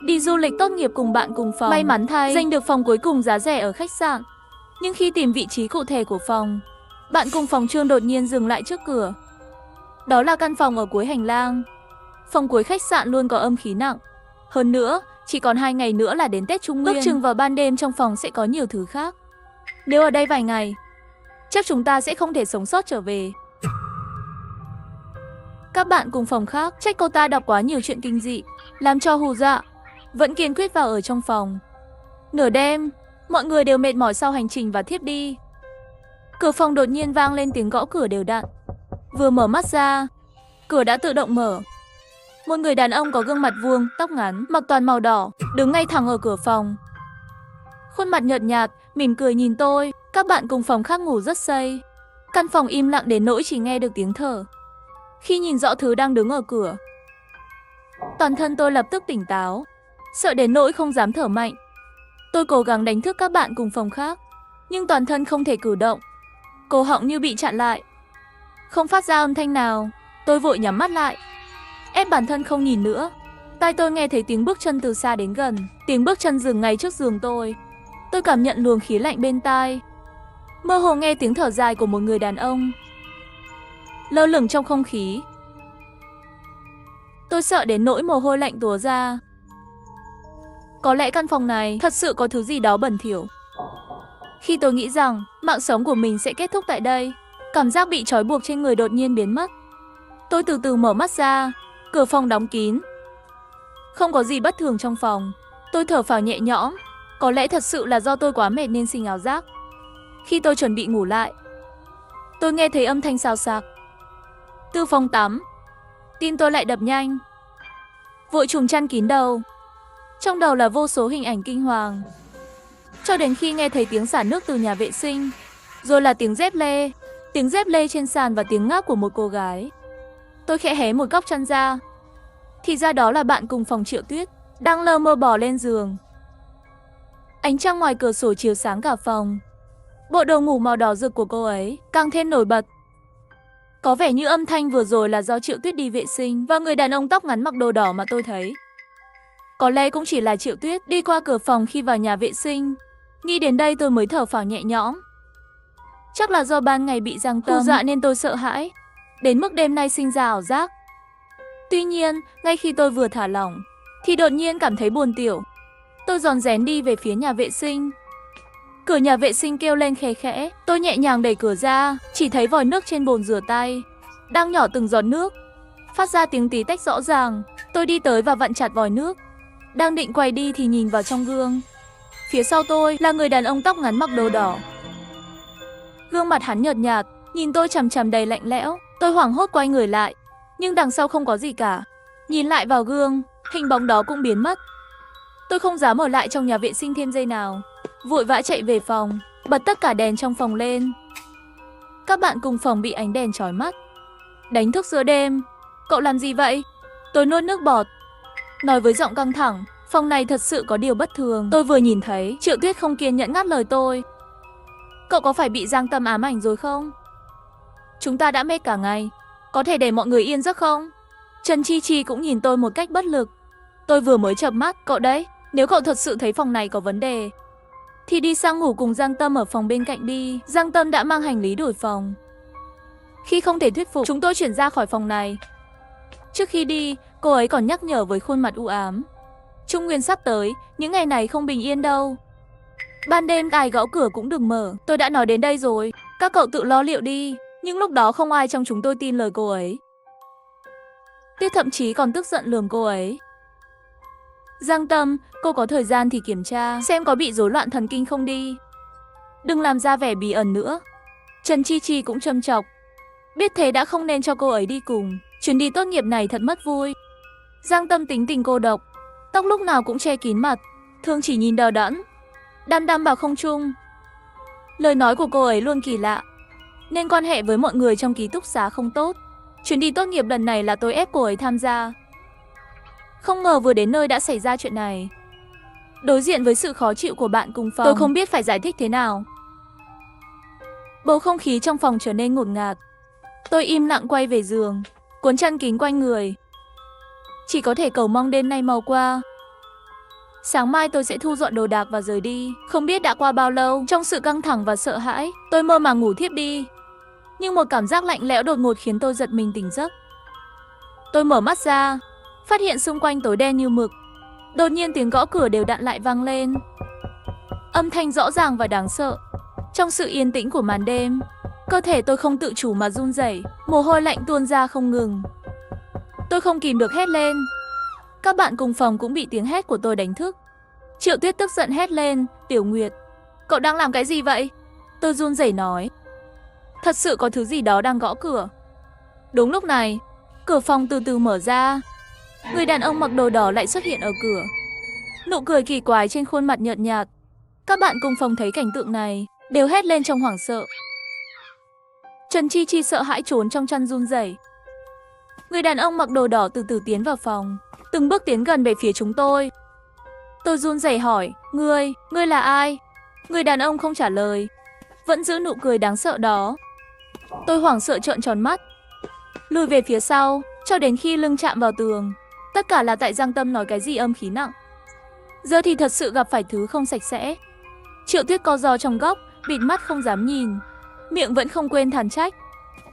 Đi du lịch tốt nghiệp cùng bạn cùng phòng. May mắn thay, giành được phòng cuối cùng giá rẻ ở khách sạn. Nhưng khi tìm vị trí cụ thể của phòng, bạn cùng phòng Trương đột nhiên dừng lại trước cửa. Đó là căn phòng ở cuối hành lang. Phòng cuối khách sạn luôn có âm khí nặng. Hơn nữa, chỉ còn 2 ngày nữa là đến Tết Trung Nguyên. Ước chừng vào ban đêm trong phòng sẽ có nhiều thứ khác. Nếu ở đây vài ngày, chắc chúng ta sẽ không thể sống sót trở về. Các bạn cùng phòng khác trách cô ta đọc quá nhiều chuyện kinh dị, làm cho hù dọa, vẫn kiên quyết vào ở trong phòng. Nửa đêm, mọi người đều mệt mỏi sau hành trình và thiếp đi. Cửa phòng đột nhiên vang lên tiếng gõ cửa đều đặn. Vừa mở mắt ra, cửa đã tự động mở. Một người đàn ông có gương mặt vuông, tóc ngắn, mặc toàn màu đỏ, đứng ngay thẳng ở cửa phòng. Khuôn mặt nhợt nhạt, mỉm cười nhìn tôi. Các bạn cùng phòng khác ngủ rất say. Căn phòng im lặng đến nỗi chỉ nghe được tiếng thở. Khi nhìn rõ thứ đang đứng ở cửa, toàn thân tôi lập tức tỉnh táo, sợ đến nỗi không dám thở mạnh. Tôi cố gắng đánh thức các bạn cùng phòng khác, nhưng toàn thân không thể cử động. Cổ họng như bị chặn lại, không phát ra âm thanh nào. Tôi vội nhắm mắt lại, ép bản thân không nhìn nữa. Tai tôi nghe thấy tiếng bước chân từ xa đến gần. Tiếng bước chân dừng ngay trước giường tôi. Tôi cảm nhận luồng khí lạnh bên tai. Mơ hồ nghe tiếng thở dài của một người đàn ông lơ lửng trong không khí. Tôi sợ đến nỗi mồ hôi lạnh túa ra. Có lẽ căn phòng này thật sự có thứ gì đó bẩn thỉu. Khi tôi nghĩ rằng mạng sống của mình sẽ kết thúc tại đây, cảm giác bị trói buộc trên người đột nhiên biến mất. Tôi từ từ mở mắt ra, cửa phòng đóng kín. Không có gì bất thường trong phòng. Tôi thở phào nhẹ nhõm. Có lẽ thật sự là do tôi quá mệt nên sinh ảo giác. Khi tôi chuẩn bị ngủ lại, tôi nghe thấy âm thanh xào xạc từ phòng tắm. Tim tôi lại đập nhanh. Vội trùm chăn kín đầu. Trong đầu là vô số hình ảnh kinh hoàng. Cho đến khi nghe thấy tiếng xả nước từ nhà vệ sinh, rồi là tiếng dép lê trên sàn và tiếng ngáp của một cô gái. Tôi khẽ hé một góc chăn ra. Thì ra đó là bạn cùng phòng Triệu Tuyết, đang lơ mơ bò lên giường. Ánh trăng ngoài cửa sổ chiếu sáng cả phòng. Bộ đồ ngủ màu đỏ rực của cô ấy càng thêm nổi bật. Có vẻ như âm thanh vừa rồi là do Triệu Tuyết đi vệ sinh và người đàn ông tóc ngắn mặc đồ đỏ mà tôi thấy. Có lẽ cũng chỉ là Triệu Tuyết đi qua cửa phòng khi vào nhà vệ sinh. Nghĩ đến đây tôi mới thở phào nhẹ nhõm. Chắc là do ban ngày bị Giang Tâm hù dọa nên tôi sợ hãi, đến mức đêm nay sinh ra ảo giác. Tuy nhiên, ngay khi tôi vừa thả lỏng, thì đột nhiên cảm thấy buồn tiểu. Tôi rón rén đi về phía nhà vệ sinh. Cửa nhà vệ sinh kêu lên khe khẽ. Tôi nhẹ nhàng đẩy cửa ra, chỉ thấy vòi nước trên bồn rửa tay đang nhỏ từng giọt nước, phát ra tiếng tí tách rõ ràng. Tôi đi tới và vặn chặt vòi nước. Đang định quay đi thì nhìn vào trong gương. Phía sau tôi là người đàn ông tóc ngắn mặc đồ đỏ. Gương mặt hắn nhợt nhạt, nhìn tôi chằm chằm đầy lạnh lẽo. Tôi hoảng hốt quay người lại, nhưng đằng sau không có gì cả. Nhìn lại vào gương, hình bóng đó cũng biến mất. Tôi không dám ở lại trong nhà vệ sinh thêm giây nào, vội vã chạy về phòng, bật tất cả đèn trong phòng lên. Các bạn cùng phòng bị ánh đèn chói mắt. Đánh thức giữa đêm. Cậu làm gì vậy? Tôi nuốt nước bọt, nói với giọng căng thẳng. Phòng này thật sự có điều bất thường. Tôi vừa nhìn thấy, Triệu Tuyết không kiên nhẫn ngắt lời tôi. Cậu có phải bị Giang Tâm ám ảnh rồi không? Chúng ta đã mệt cả ngày, có thể để mọi người yên giấc không? Trần Chi Chi cũng nhìn tôi một cách bất lực. Tôi vừa mới chợp mắt. Cậu đấy, nếu cậu thật sự thấy phòng này có vấn đề thì đi sang ngủ cùng Giang Tâm ở phòng bên cạnh đi. Giang Tâm đã mang hành lý đổi phòng. Khi không thể thuyết phục chúng tôi chuyển ra khỏi phòng này. Trước khi đi, cô ấy còn nhắc nhở với khuôn mặt u ám. Trung Nguyên sắp tới, những ngày này không bình yên đâu. Ban đêm ai gõ cửa cũng đừng mở. Tôi đã nói đến đây rồi, các cậu tự lo liệu đi. Nhưng lúc đó không ai trong chúng tôi tin lời cô ấy. Tuyết thậm chí còn tức giận lườm cô ấy. Giang Tâm, cô có thời gian thì kiểm tra xem có bị rối loạn thần kinh không đi. Đừng làm ra vẻ bí ẩn nữa. Trần Chi Chi cũng châm chọc. Biết thế đã không nên cho cô ấy đi cùng. Chuyến đi tốt nghiệp này thật mất vui. Giang Tâm tính tình cô độc, tóc lúc nào cũng che kín mặt, thường chỉ nhìn đờ đẫn, đăm đăm vào không trung. Lời nói của cô ấy luôn kỳ lạ, nên quan hệ với mọi người trong ký túc xá không tốt. Chuyến đi tốt nghiệp lần này là tôi ép cô ấy tham gia. Không ngờ vừa đến nơi đã xảy ra chuyện này. Đối diện với sự khó chịu của bạn cùng phòng, tôi không biết phải giải thích thế nào. Bầu không khí trong phòng trở nên ngột ngạt. Tôi im lặng quay về giường, cuốn chăn kín quanh người. Chỉ có thể cầu mong đêm nay mau qua. Sáng mai tôi sẽ thu dọn đồ đạc và rời đi. Không biết đã qua bao lâu, trong sự căng thẳng và sợ hãi, tôi mơ màng ngủ thiếp đi. Nhưng một cảm giác lạnh lẽo đột ngột khiến tôi giật mình tỉnh giấc. Tôi mở mắt ra, phát hiện xung quanh tối đen như mực. Đột nhiên tiếng gõ cửa đều đặn lại vang lên. Âm thanh rõ ràng và đáng sợ. Trong sự yên tĩnh của màn đêm, cơ thể tôi không tự chủ mà run rẩy, mồ hôi lạnh tuôn ra không ngừng. Tôi không kìm được hét lên. Các bạn cùng phòng cũng bị tiếng hét của tôi đánh thức. Triệu Tuyết tức giận hét lên, Tiểu Nguyệt, cậu đang làm cái gì vậy? Tôi run rẩy nói. Thật sự có thứ gì đó đang gõ cửa. Đúng lúc này, cửa phòng từ từ mở ra. Người đàn ông mặc đồ đỏ lại xuất hiện ở cửa. Nụ cười kỳ quái trên khuôn mặt nhợt nhạt. Các bạn cùng phòng thấy cảnh tượng này, đều hét lên trong hoảng sợ. Trần Chi Chi sợ hãi trốn trong chăn run rẩy. Người đàn ông mặc đồ đỏ từ từ tiến vào phòng, từng bước tiến gần về phía chúng tôi. Tôi run rẩy hỏi, ngươi là ai? Người đàn ông không trả lời, vẫn giữ nụ cười đáng sợ đó. Tôi hoảng sợ trợn tròn mắt, lùi về phía sau, cho đến khi lưng chạm vào tường. Tất cả là tại Giang Tâm nói cái gì âm khí nặng. Giờ thì thật sự gặp phải thứ không sạch sẽ. Triệu Tuyết co ro trong góc, bịt mắt không dám nhìn, miệng vẫn không quên thản trách.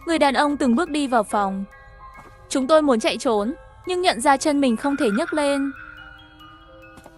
Người đàn ông từng bước đi vào phòng. Chúng tôi muốn chạy trốn, nhưng nhận ra chân mình không thể nhấc lên.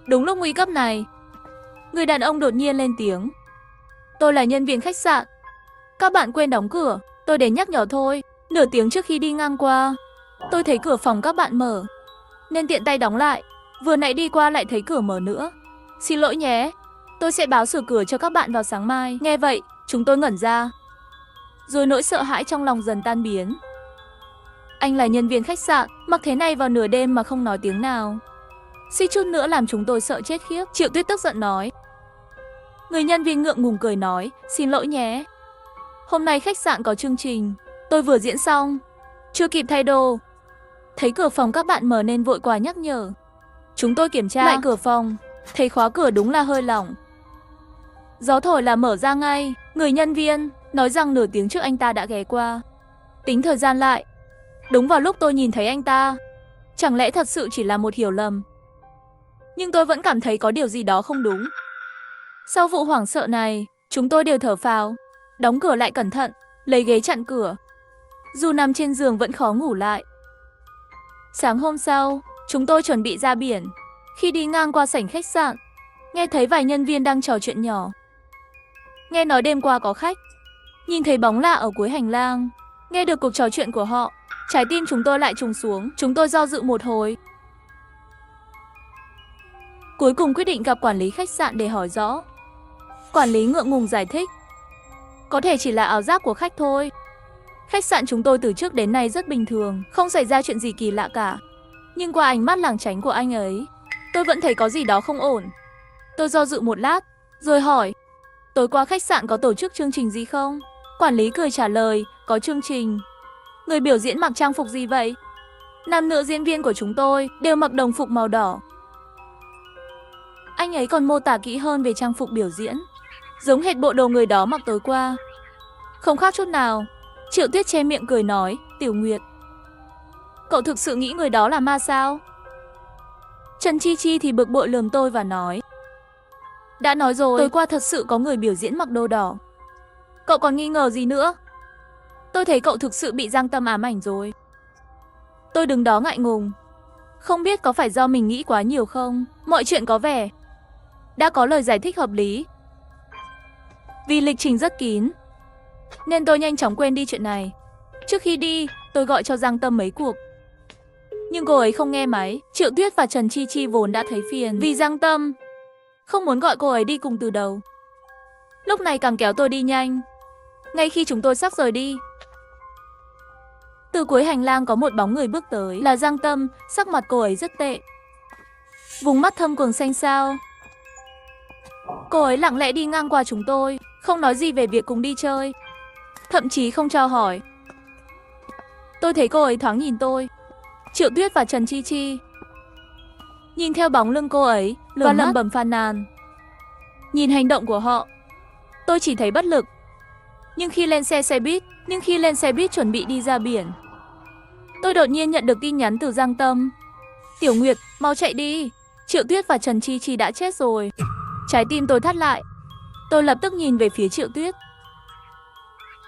Đúng lúc nguy cấp này, người đàn ông đột nhiên lên tiếng. Tôi là nhân viên khách sạn. Các bạn quên đóng cửa, tôi đến nhắc nhở thôi. Nửa tiếng trước khi đi ngang qua, tôi thấy cửa phòng các bạn mở, nên tiện tay đóng lại. Vừa nãy đi qua lại thấy cửa mở nữa. Xin lỗi nhé, tôi sẽ báo sửa cửa cho các bạn vào sáng mai. Nghe vậy, chúng tôi ngẩn ra. Rồi nỗi sợ hãi trong lòng dần tan biến. Anh là nhân viên khách sạn, mặc thế này vào nửa đêm mà không nói tiếng nào, suýt chút nữa làm chúng tôi sợ chết khiếp. Triệu Tuyết tức giận nói. Người nhân viên ngượng ngùng cười nói, xin lỗi nhé, hôm nay khách sạn có chương trình, tôi vừa diễn xong, chưa kịp thay đồ. Thấy cửa phòng các bạn mở nên vội qua nhắc nhở. Chúng tôi kiểm tra lại cửa phòng, thấy khóa cửa đúng là hơi lỏng. Gió thổi là mở ra ngay. Người nhân viên nói rằng nửa tiếng trước anh ta đã ghé qua. Tính thời gian lại, đúng vào lúc tôi nhìn thấy anh ta. Chẳng lẽ thật sự chỉ là một hiểu lầm? Nhưng tôi vẫn cảm thấy có điều gì đó không đúng. Sau vụ hoảng sợ này, chúng tôi đều thở phào, đóng cửa lại cẩn thận, lấy ghế chặn cửa. Dù nằm trên giường vẫn khó ngủ lại. Sáng hôm sau, chúng tôi chuẩn bị ra biển. Khi đi ngang qua sảnh khách sạn, nghe thấy vài nhân viên đang trò chuyện nhỏ. Nghe nói đêm qua có khách, nhìn thấy bóng lạ ở cuối hành lang. Nghe được cuộc trò chuyện của họ, trái tim chúng tôi lại trùng xuống. Chúng tôi do dự một hồi, cuối cùng quyết định gặp quản lý khách sạn để hỏi rõ. Quản lý ngượng ngùng giải thích, có thể chỉ là ảo giác của khách thôi. Khách sạn chúng tôi từ trước đến nay rất bình thường, không xảy ra chuyện gì kỳ lạ cả. Nhưng qua ánh mắt lảng tránh của anh ấy, tôi vẫn thấy có gì đó không ổn. Tôi do dự một lát, rồi hỏi, tối qua khách sạn có tổ chức chương trình gì không? Quản lý cười trả lời, có chương trình. Người biểu diễn mặc trang phục gì vậy? Nam nữ diễn viên của chúng tôi đều mặc đồng phục màu đỏ. Anh ấy còn mô tả kỹ hơn về trang phục biểu diễn, giống hệt bộ đồ người đó mặc tối qua. Không khác chút nào. Triệu Tuyết che miệng cười nói, Tiểu Nguyệt, cậu thực sự nghĩ người đó là ma sao? Trần Chi Chi thì bực bội lườm tôi và nói, đã nói rồi, tối qua thật sự có người biểu diễn mặc đồ đỏ. Cậu còn nghi ngờ gì nữa? Tôi thấy cậu thực sự bị Giang Tâm ám ảnh rồi. Tôi đứng đó ngại ngùng, không biết có phải do mình nghĩ quá nhiều không. Mọi chuyện có vẻ đã có lời giải thích hợp lý. Vì lịch trình rất kín, nên tôi nhanh chóng quên đi chuyện này. Trước khi đi, tôi gọi cho Giang Tâm mấy cuộc, nhưng cô ấy không nghe máy. Triệu Tuyết và Trần Chi Chi vốn đã thấy phiền vì Giang Tâm, không muốn gọi cô ấy đi cùng từ đầu. Lúc này càng kéo tôi đi nhanh. Ngay khi chúng tôi sắp rời đi, từ cuối hành lang có một bóng người bước tới, là Giang Tâm. Sắc mặt cô ấy rất tệ, vùng mắt thâm quầng xanh xao. Cô ấy lặng lẽ đi ngang qua chúng tôi, không nói gì về việc cùng đi chơi, thậm chí không chào hỏi. Tôi thấy cô ấy thoáng nhìn tôi, Triệu Tuyết và Trần Chi Chi. Nhìn theo bóng lưng cô ấy và lẩm bẩm phàn nàn. Nhìn hành động của họ, tôi chỉ thấy bất lực. Nhưng khi lên xe buýt chuẩn bị đi ra biển, tôi đột nhiên nhận được tin nhắn từ Giang Tâm. Tiểu Nguyệt, mau chạy đi, Triệu Tuyết và Trần Chi Chi đã chết rồi. Trái tim tôi thắt lại. Tôi lập tức nhìn về phía Triệu Tuyết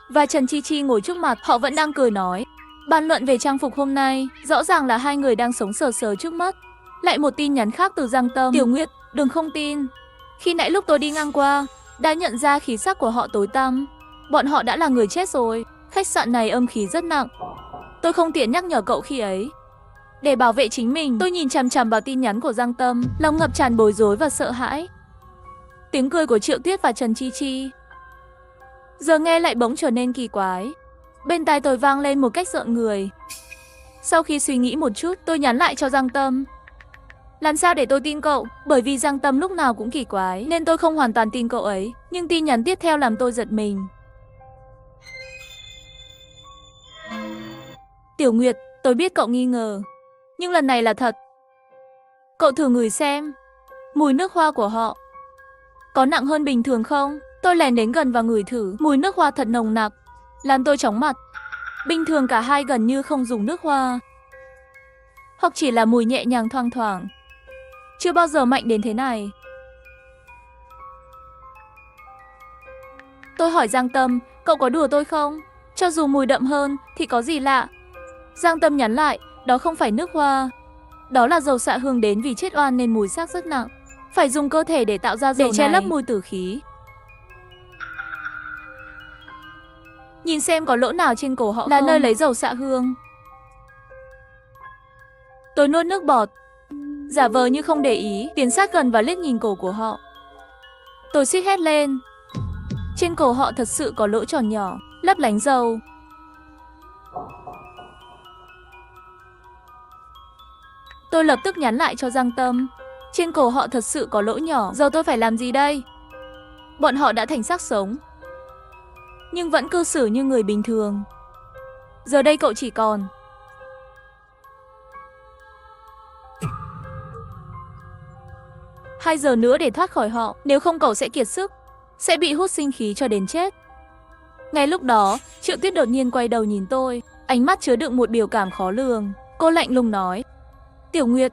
và Trần Chi Chi ngồi trước mặt, họ vẫn đang cười nói, bàn luận về trang phục hôm nay. Rõ ràng là hai người đang sống sờ sờ trước mắt. Lại một tin nhắn khác từ Giang Tâm. Tiểu Nguyệt, đừng không tin. Khi nãy lúc tôi đi ngang qua, đã nhận ra khí sắc của họ tối tăm. Bọn họ đã là người chết rồi. Khách sạn này âm khí rất nặng. Tôi không tiện nhắc nhở cậu khi ấy. Để bảo vệ chính mình, tôi nhìn chằm chằm vào tin nhắn của Giang Tâm, lòng ngập tràn bối rối và sợ hãi. Tiếng cười của Triệu Tuyết và Trần Chi Chi giờ nghe lại bỗng trở nên kỳ quái. Bên tai tôi vang lên một cách rợn người. Sau khi suy nghĩ một chút, tôi nhắn lại cho Giang Tâm. Làm sao để tôi tin cậu? Bởi vì Giang Tâm lúc nào cũng kỳ quái, nên tôi không hoàn toàn tin cậu ấy. Nhưng tin nhắn tiếp theo làm tôi giật mình. Tiểu Nguyệt, tôi biết cậu nghi ngờ, nhưng lần này là thật. Cậu thử ngửi xem, mùi nước hoa của họ có nặng hơn bình thường không? Tôi lèn đến gần và ngửi thử, mùi nước hoa thật nồng nặc, làm tôi chóng mặt. Bình thường cả hai gần như không dùng nước hoa, hoặc chỉ là mùi nhẹ nhàng thoang thoảng. Chưa bao giờ mạnh đến thế này. Tôi hỏi Giang Tâm, cậu có đùa tôi không? Cho dù mùi đậm hơn thì có gì lạ? Giang Tâm nhắn lại, đó không phải nước hoa, đó là dầu xạ hương, đến vì chết oan nên mùi xác rất nặng. Phải dùng cơ thể để tạo ra dầu để che lấp mùi tử khí. Nhìn xem có lỗ nào trên cổ họ là không? Nơi lấy dầu xạ hương. Tôi nuốt nước bọt, giả vờ như không để ý, tiến sát gần và liếc nhìn cổ của họ. Tôi suýt hét lên. Trên cổ họ thật sự có lỗ tròn nhỏ, lấp lánh dầu. Tôi lập tức nhắn lại cho Giang Tâm. Trên cổ họ thật sự có lỗ nhỏ, giờ tôi phải làm gì đây? Bọn họ đã thành xác sống, nhưng vẫn cư xử như người bình thường. Giờ đây cậu chỉ còn 2 giờ nữa để thoát khỏi họ, nếu không cậu sẽ kiệt sức, sẽ bị hút sinh khí cho đến chết. Ngay lúc đó, Triệu Tuyết đột nhiên quay đầu nhìn tôi, ánh mắt chứa đựng một biểu cảm khó lường. Cô lạnh lùng nói, Tiểu Nguyệt,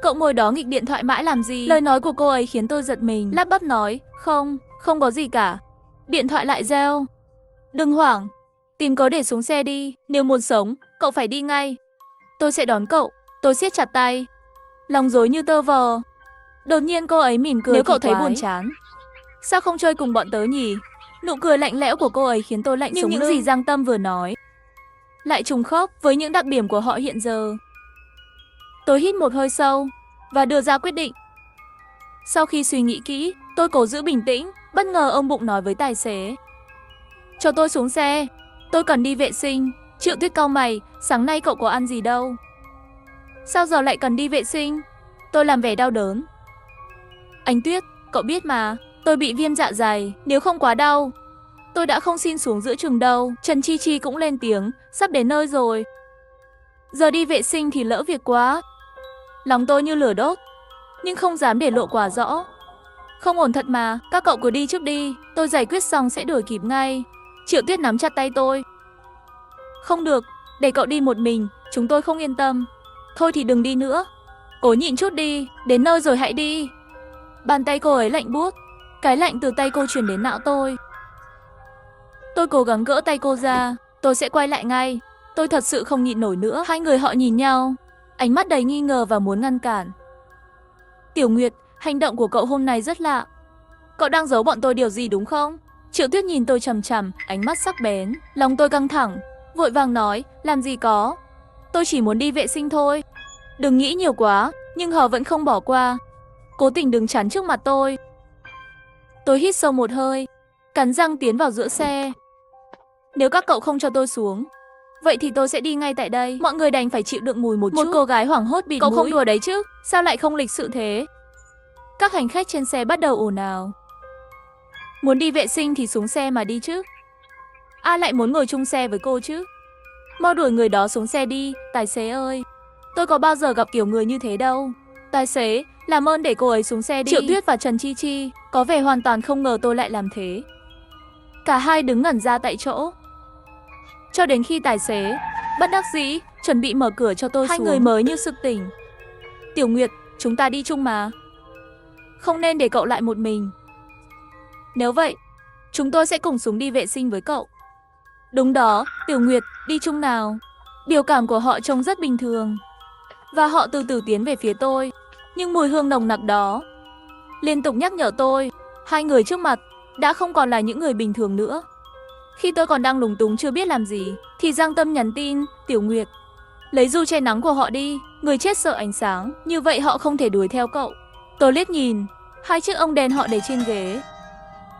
cậu ngồi đó nghịch điện thoại mãi làm gì? Lời nói của cô ấy khiến tôi giật mình, lắp bắp nói, không có gì cả. Điện thoại lại reo. Đừng hoảng, tìm cớ để xuống xe đi, nếu muốn sống, cậu phải đi ngay. Tôi sẽ đón cậu. Tôi siết chặt tay, lòng rối như tơ vò. Đột nhiên cô ấy mỉm cười. Nếu cậu thấy buồn chán, sao không chơi cùng bọn tớ nhỉ? Nụ cười lạnh lẽo của cô ấy khiến tôi lạnh sống lưng. Nhưng những gì Giang Tâm vừa nói lại trùng khớp với những đặc điểm của họ hiện giờ. Tôi hít một hơi sâu và đưa ra quyết định. Sau khi suy nghĩ kỹ, tôi cố giữ bình tĩnh. Bất ngờ ông Bụng nói với tài xế, cho tôi xuống xe, tôi cần đi vệ sinh. Triệu Tuyết cau mày, sáng nay cậu có ăn gì đâu? Sao giờ lại cần đi vệ sinh? Tôi làm vẻ đau đớn. Anh Tuyết, cậu biết mà, tôi bị viêm dạ dày, nếu không quá đau, tôi đã không xin xuống giữa chừng đâu. Trần Chi Chi cũng lên tiếng, sắp đến nơi rồi. Giờ đi vệ sinh thì lỡ việc quá. Lòng tôi như lửa đốt, nhưng không dám để lộ quá rõ. Không ổn thật mà, các cậu cứ đi trước đi, tôi giải quyết xong sẽ đuổi kịp ngay. Triệu Tuyết nắm chặt tay tôi. Không được, để cậu đi một mình, chúng tôi không yên tâm. Thôi thì đừng đi nữa, cố nhịn chút đi, đến nơi rồi hãy đi. Bàn tay cô ấy lạnh buốt, cái lạnh từ tay cô truyền đến não tôi. Tôi cố gắng gỡ tay cô ra, tôi sẽ quay lại ngay. Tôi thật sự không nhịn nổi nữa. Hai người họ nhìn nhau, ánh mắt đầy nghi ngờ và muốn ngăn cản. Tiểu Nguyệt, hành động của cậu hôm nay rất lạ. Cậu đang giấu bọn tôi điều gì đúng không? Triệu Tuyết nhìn tôi chằm chằm, ánh mắt sắc bén. Lòng tôi căng thẳng, vội vàng nói, làm gì có. Tôi chỉ muốn đi vệ sinh thôi. Đừng nghĩ nhiều quá, nhưng Hờ vẫn không bỏ qua, cố tình đứng chắn trước mặt tôi. Tôi hít sâu một hơi, cắn răng tiến vào giữa xe. Nếu các cậu không cho tôi xuống, vậy thì tôi sẽ đi ngay tại đây. Mọi người đành phải chịu đựng mùi một chút. Một cô gái hoảng hốt bịt mũi. Cậu không đùa đấy chứ? Sao lại không lịch sự thế? Các hành khách trên xe bắt đầu ồn ào. Muốn đi vệ sinh thì xuống xe mà đi chứ. Ai lại muốn ngồi chung xe với cô chứ? Mau đuổi người đó xuống xe đi, tài xế ơi. Tôi có bao giờ gặp kiểu người như thế đâu. Tài xế, làm ơn để cô ấy xuống xe đi. Triệu Tuyết và Trần Chi Chi có vẻ hoàn toàn không ngờ tôi lại làm thế. Cả hai đứng ngẩn ra tại chỗ, cho đến khi tài xế bất đắc dĩ chuẩn bị mở cửa cho tôi xuống. Hai người mới như sực tỉnh. Tiểu Nguyệt, chúng ta đi chung mà. Không nên để cậu lại một mình. Nếu vậy, chúng tôi sẽ cùng xuống đi vệ sinh với cậu. Đúng đó, Tiểu Nguyệt, đi chung nào. Biểu cảm của họ trông rất bình thường. Và họ từ từ tiến về phía tôi. Nhưng mùi hương nồng nặc đó liên tục nhắc nhở tôi, hai người trước mặt đã không còn là những người bình thường nữa. Khi tôi còn đang lúng túng chưa biết làm gì, thì Giang Tâm nhắn tin, Tiểu Nguyệt, lấy dù che nắng của họ đi, người chết sợ ánh sáng, như vậy họ không thể đuổi theo cậu. Tôi liếc nhìn, hai chiếc ông đèn họ để trên ghế,